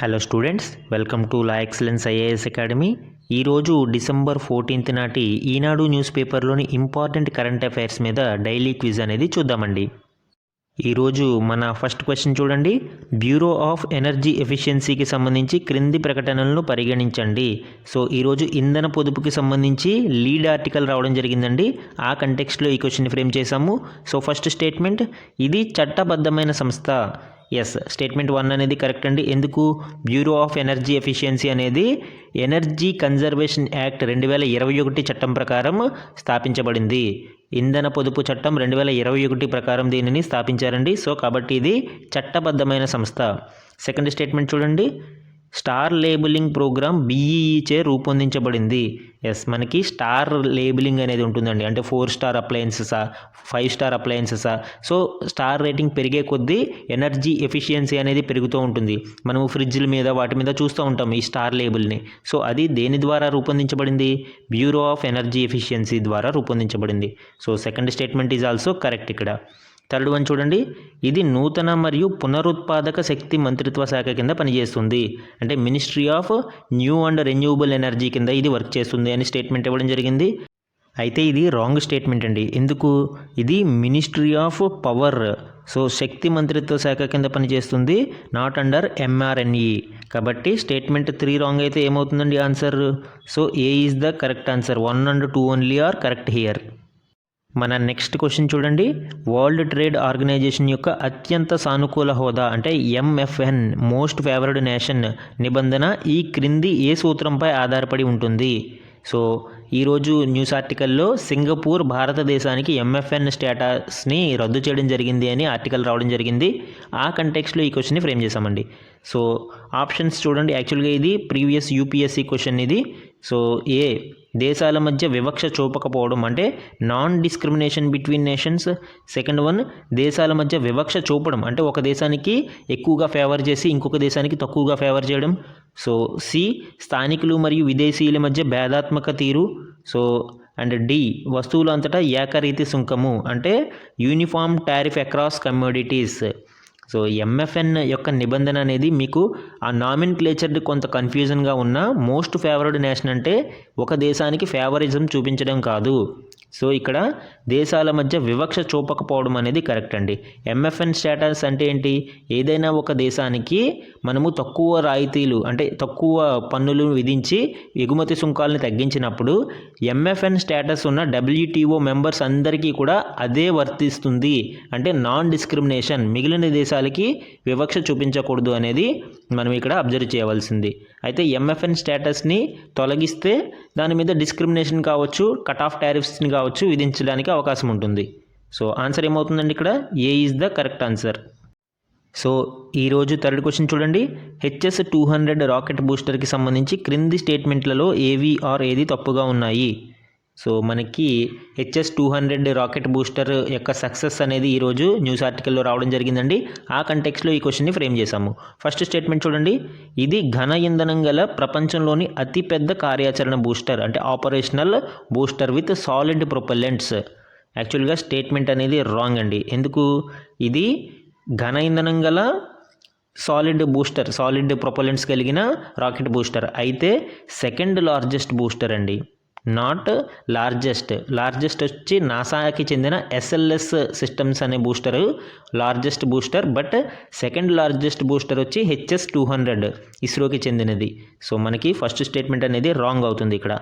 Hello students, welcome to law excellence IAS academy. ఈరోజు December 14 నాటి ఈనాడు news పేపర్లోని important current affairs మీద daily quiz అనేది చూద్దామండి. ఈరోజు మన ఫస్ట్ క్వశ్చన్ చూడండి. బ్యూరో ఆఫ్ ఎనర్జీ ఎఫిషియన్సీకి సంబంధించి క్రింది ప్రకటనలను పరిగణించండి. సో ఈరోజు ఇంధన పొదుపుకి సంబంధించి లీడ్ ఆర్టికల్ రావడం జరిగిందండి. ఆ కంటెక్స్ట్లో ఈ క్వశ్చన్ ఫ్రేమ్ చేశాము. సో ఫస్ట్ స్టేట్మెంట్, ఇది చట్టబద్ధమైన సంస్థ. ఎస్, స్టేట్మెంట్ 1 అనేది కరెక్ట్ అండి. ఎందుకు? బ్యూరో ఆఫ్ ఎనర్జీ ఎఫిషియన్సీ అనేది ఎనర్జీ కన్జర్వేషన్ యాక్ట్ 2021 చట్టం ప్రకారం స్థాపించబడింది. ఇంధన పొదుపు చట్టం 2021 ప్రకారం దీనిని స్థాపించారండి. సో కాబట్టి ఇది చట్టబద్ధమైన సంస్థ. సెకండ్ స్టేట్మెంట్ చూడండి. స్టార్ లేబులింగ్ ప్రోగ్రామ్ బీఈఈచే రూపొందించబడింది. ఎస్, మనకి స్టార్ లేబులింగ్ అనేది ఉంటుందండి. అంటే 4 స్టార్ అప్లయన్సెసా, 5 స్టార్ అప్లయన్సెసా. సో స్టార్ రేటింగ్ పెరిగే కొద్దీ ఎనర్జీ ఎఫిషియన్సీ అనేది పెరుగుతూ ఉంటుంది. మనము ఫ్రిడ్జ్ల మీద వాటి మీద చూస్తూ ఉంటాం ఈ స్టార్ లేబుల్ని. సో అది దేని ద్వారా రూపొందించబడింది? బ్యూరో ఆఫ్ ఎనర్జీ ఎఫిషియన్సీ ద్వారా రూపొందించబడింది. So second statement is also correct ఇక్కడ. థర్డ్ వన్ చూడండి. ఇది నూతన మరియు పునరుత్పాదక శక్తి మంత్రిత్వ శాఖ కింద పనిచేస్తుంది. అంటే ministry of new and renewable energy కింద ఇది వర్క్ చేస్తుంది అని స్టేట్మెంట్ ఇవ్వడం జరిగింది. అయితే ఇది రాంగ్ స్టేట్మెంట్ అండి. ఎందుకు? ఇది మినిస్ట్రీ ఆఫ్ పవర్. సో శక్తి మంత్రిత్వ శాఖ కింద పనిచేస్తుంది, నాట్ అండర్ ఎంఆర్ఎన్ఈ. కాబట్టి స్టేట్మెంట్ 3 రాంగ్ అయితే ఏమవుతుందండి answer? So A is the correct answer. 1 and 2 only are correct here. మన నెక్స్ట్ క్వశ్చన్ చూడండి. వరల్డ్ ట్రేడ్ ఆర్గనైజేషన్ యొక్క అత్యంత సానుకూల హోదా అంటే ఎంఎఫ్ఎన్ మోస్ట్ ఫేవర్డ్ నేషన్ నిబంధన ఈ క్రింది ఏ సూత్రంపై ఆధారపడి ఉంటుంది? సో ఈరోజు న్యూస్ ఆర్టికల్లో సింగపూర్ భారతదేశానికి ఎంఎఫ్ఎన్ స్టేటస్ని రద్దు చేయడం జరిగింది అని ఆర్టికల్ రావడం జరిగింది. ఆ కంటెక్స్లో ఈ క్వశ్చన్ని ఫ్రేమ్ చేశామండి. సో ఆప్షన్స్ చూడండి. యాక్చువల్గా ఇది ప్రీవియస్ యూపీఎస్సీ క్వశ్చన్ ఇది. సో ఏ, దేశాల మధ్య వివక్ష చూపకపోవడం అంటే non discrimination between nations. Second one, దేశాల మధ్య వివక్ష చూపడం అంటే ఒక దేశానికి ఎక్కువగా ఫేవర్ చేసి ఇంకొక దేశానికి తక్కువగా ఫేవర్ చేయడం. సో సి, స్థానికులు మరియు విదేశీయుల మధ్య భేదాత్మక తీరు. సో అండ్ డి, వస్తువులు అంతటా ఏకరీతి సుంకము అంటే uniform tariff across commodities. So MFN యొక్క నిబంధన అనేది మీకు ఆ నామిన్క్లేచర్ కొంత కన్ఫ్యూజన్గా ఉన్న మోస్ట్ ఫేవర్డ్ నేషన్ అంటే ఒక దేశానికి ఫేవరిజం చూపించడం కాదు. సో ఇక్కడ దేశాల మధ్య వివక్ష చూపకపోవడం అనేది కరెక్ట్ అండి. ఎంఎఫ్ఎన్ స్టేటస్ అంటే ఏంటి? ఏదైనా ఒక దేశానికి మనము తక్కువ రాయితీలు అంటే తక్కువ పన్నులు విధించి ఎగుమతి సుంకాలను తగ్గించినప్పుడు ఎంఎఫ్ఎన్ స్టేటస్ ఉన్న డబ్ల్యూటీఓ మెంబర్స్ అందరికీ కూడా అదే వర్తిస్తుంది. అంటే నాన్ డిస్క్రిమినేషన్, మిగిలిన దేశాలకి వివక్ష చూపించకూడదు అనేది మనం ఇక్కడ అబ్జర్వ్ చేయవలసింది. అయితే ఎంఎఫ్ఎన్ స్టేటస్ని తొలగిస్తే దాని మీద డిస్క్రిమినేషన్ కావచ్చు, కట్ ఆఫ్ టారిఫ్స్ని కావచ్చు విధించడానికి అవకాశం ఉంటుంది. సో ఆన్సర్ ఏమవుతుందండి ఇక్కడ? A is the correct answer. So ఈరోజు థర్డ్ క్వశ్చన్ చూడండి. HS-200 రాకెట్ బూస్టర్కి సంబంధించి క్రింది స్టేట్మెంట్లలో ఏవి ఆర్ ఏది తప్పుగా ఉన్నాయి? సో మనకి HS-200 రాకెట్ బూస్టర్ యొక్క సక్సెస్ అనేది ఈరోజు న్యూస్ ఆర్టికల్లో రావడం జరిగిందండి. ఆ కంటెక్స్లో ఈ క్వశ్చన్ని ఫ్రేమ్ చేశాము. ఫస్ట్ స్టేట్మెంట్ చూడండి. ఇది ఘన ఇంధనం గల ప్రపంచంలోని అతిపెద్ద కార్యాచరణ బూస్టర్ అంటే ఆపరేషనల్ బూస్టర్ విత్ సాలిడ్ ప్రొపెల్లెంట్స్. యాక్చువల్గా స్టేట్మెంట్ అనేది రాంగ్ అండి. ఎందుకు? ఇది ఘన ఇంధనం గల సాలిడ్ బూస్టర్, సాలిడ్ ప్రొపెల్లెంట్స్ కలిగిన రాకెట్ బూస్టర్ అయితే సెకండ్ లార్జెస్ట్ బూస్టర్ అండి, నాట్ లార్జెస్ట్. లార్జెస్ట్ వచ్చి నాసాకి చెందిన SLS సిస్టమ్స్ అనే booster largest booster. But second largest booster వచ్చి HS-200 ఇస్రోకి చెందినది. సో మనకి ఫస్ట్ స్టేట్మెంట్ అనేది రాంగ్ అవుతుంది ఇక్కడ.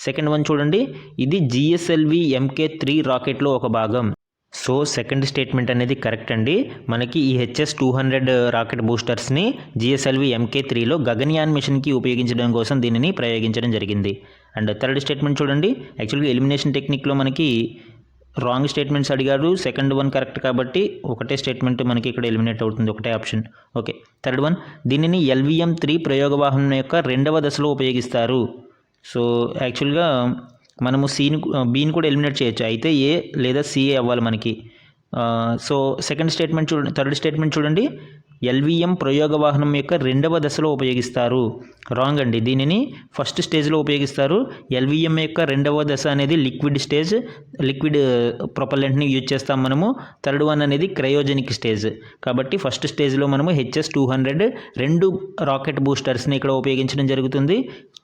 సెకండ్ వన్ చూడండి. ఇది GSLV MK3 రాకెట్లో ఒక భాగం. సో సెకండ్ స్టేట్మెంట్ అనేది కరెక్ట్ అండి. మనకి ఈ HS-200 రాకెట్ బూస్టర్స్ని GSLV MK3లో గగన్యాన్ మిషన్కి ఉపయోగించడం కోసం దీనిని ప్రయోగించడం జరిగింది. అండ్ థర్డ్ స్టేట్మెంట్ చూడండి. యాక్చువల్గా ఎలిమినేషన్ టెక్నిక్లో మనకి రాంగ్ స్టేట్మెంట్స్ అడిగారు. సెకండ్ వన్ కరెక్ట్ కాబట్టి ఒకటే స్టేట్మెంట్ మనకి ఇక్కడ ఎలిమినేట్ అవుతుంది, ఒకటే ఆప్షన్. ఓకే, థర్డ్ వన్, దీనిని LVM-3 ప్రయోగ వాహనం యొక్క 2వ దశలో ఉపయోగిస్తారు. సో యాక్చువల్గా మనము బీని కూడా ఎలిమినేట్ చేయొచ్చు. అయితే ఏ లేదా సిఏ అవ్వాలి మనకి. సో సెకండ్ స్టేట్మెంట్ చూడండి. థర్డ్ స్టేట్మెంట్ చూడండి. ఎల్విఎం ప్రయోగ వాహనం యొక్క రెండవ దశలో ఉపయోగిస్తారు. రాంగ్ అండి. దీనిని ఫస్ట్ స్టేజ్లో ఉపయోగిస్తారు. ఎల్విఎం యొక్క రెండవ దశ అనేది లిక్విడ్ ప్రొపల్లెంట్ని యూజ్ చేస్తాం మనము. థర్డ్ వన్ అనేది క్రయోజెనిక్ స్టేజ్. కాబట్టి ఫస్ట్ స్టేజ్లో మనము HS-200 రెండు రాకెట్ బూస్టర్స్ని ఇక్కడ ఉపయోగించడం జరుగుతుంది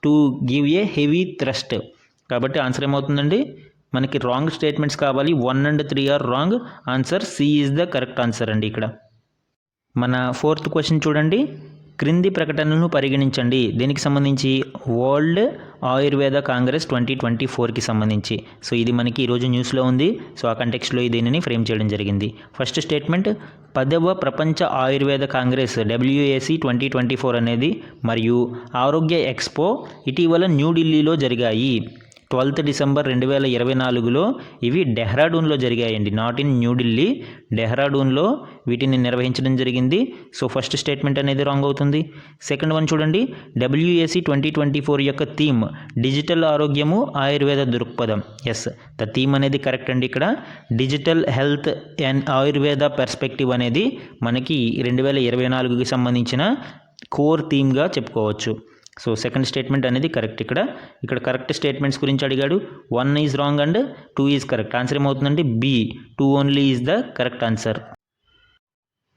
to give a heavy thrust. కాబట్టి ఆన్సర్ ఏమవుతుందండి? మనకి రాంగ్ స్టేట్మెంట్స్ కావాలి. 1 and 3 are wrong. Answer C is the correct answer అండి. ఇక్కడ మన ఫోర్త్ క్వశ్చన్ చూడండి. క్రింది ప్రకటనను పరిగణించండి. దీనికి సంబంధించి వరల్డ్ ఆయుర్వేద కాంగ్రెస్ 2024కి సంబంధించి. సో ఇది మనకి ఈరోజు న్యూస్లో ఉంది. సో ఆ కంటెక్స్ట్లో దీనిని ఫ్రేమ్ చేయడం జరిగింది. ఫస్ట్ స్టేట్మెంట్ 10వ ప్రపంచ ఆయుర్వేద కాంగ్రెస్ WAC 2024 అనేది మరియు ఆరోగ్య ఎక్స్పో ఇటీవల న్యూఢిల్లీలో జరిగాయి. 12 డిసెంబర్ 2024లో ఇవి డెహ్రాడూన్లో జరిగాయండి. నాట్ ఇన్ న్యూఢిల్లీ, డెహ్రాడూన్లో వీటిని నిర్వహించడం జరిగింది. సో ఫస్ట్ స్టేట్మెంట్ అనేది రాంగ్ అవుతుంది. సెకండ్ వన్ చూడండి. WAC 2024 యొక్క థీమ్ డిజిటల్ ఆరోగ్యము ఆయుర్వేద దృక్పథం. ఎస్, ద థీమ్ అనేది కరెక్ట్ అండి. ఇక్కడ digital health and Ayurveda perspective అనేది మనకి 2024కి సంబంధించిన కోర్ థీమ్గా చెప్పుకోవచ్చు. సో సెకండ్ స్టేట్మెంట్ అనేది కరెక్ట్. ఇక్కడ కరెక్ట్ స్టేట్మెంట్స్ గురించి అడిగాడు. 1 is wrong and 2 is correct. Answer ఏమవుతుందండి? B, 2 only is the correct answer.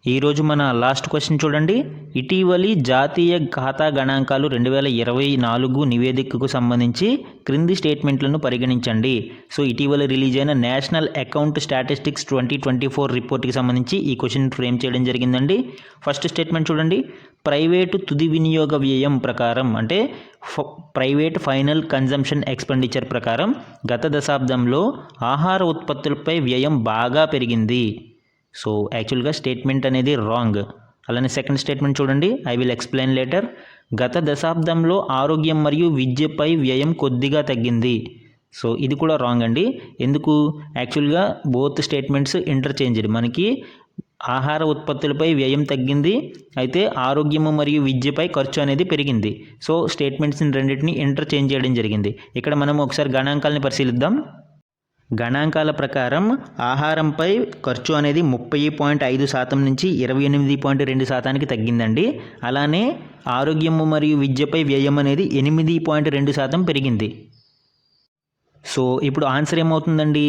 ఈరోజు మన లాస్ట్ క్వశ్చన్ చూడండి. ఇటీవలి జాతీయ ఖాతా గణాంకాలు 2024 నివేదికకు సంబంధించి క్రింది స్టేట్మెంట్లను పరిగణించండి. సో ఇటీవల రిలీజ్ అయిన నేషనల్ అకౌంట్ స్టాటిస్టిక్స్ 2024 రిపోర్ట్కి సంబంధించి ఈ క్వశ్చన్ ఫ్రేమ్ చేయడం జరిగిందండి. ఫస్ట్ స్టేట్మెంట్ చూడండి. ప్రైవేటు తుది వినియోగ వ్యయం ప్రకారం, అంటే ప్రైవేట్ ఫైనల్ కన్జంప్షన్ ఎక్స్పెండిచర్ ప్రకారం గత దశాబ్దంలో ఆహార ఉత్పత్తులపై వ్యయం బాగా పెరిగింది. సో యాక్చువల్గా స్టేట్మెంట్ అనేది రాంగ్. అలానే సెకండ్ స్టేట్మెంట్ చూడండి. I will explain later. గత దశాబ్దంలో ఆరోగ్యం మరియు విద్యపై వ్యయం కొద్దిగా తగ్గింది. సో ఇది కూడా రాంగ్ అండి. ఎందుకు? యాక్చువల్గా బోత్ స్టేట్మెంట్స్ ఇంటర్చేంజ్డ్. మనకి ఆహార ఉత్పత్తులపై వ్యయం తగ్గింది, అయితే ఆరోగ్యము మరియు విద్యపై ఖర్చు అనేది పెరిగింది. సో స్టేట్మెంట్స్ని రెండింటిని ఇంటర్చేంజ్ చేయడం జరిగింది. ఇక్కడ మనం ఒకసారి గణాంకాలని పరిశీలిద్దాం. గణాంకాల ప్రకారం ఆహారంపై ఖర్చు అనేది 30.5% నుంచి 28.2% తగ్గిందండి. అలానే ఆరోగ్యము మరియు విద్యపై వ్యయం అనేది 8.2% పెరిగింది. సో ఇప్పుడు ఆన్సర్ ఏమవుతుందండి?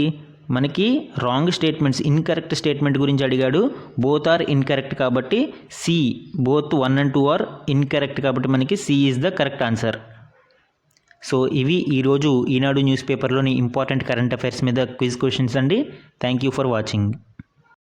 మనకి రాంగ్ స్టేట్మెంట్స్, ఇన్కరెక్ట్ స్టేట్మెంట్ గురించి అడిగాడు. బోత్ ఆర్ ఇన్కరెక్ట్ కాబట్టి C, both 1 and 2 are incorrect కాబట్టి మనకి C is the correct answer. So ఇవి ఈరోజు ఈనాడు న్యూస్ పేపర్లోని ఇంపార్టెంట్ కరెంట్ అఫైర్స్ మీద క్విజ్ క్వశ్చన్స్ అండి. Thank you for watching.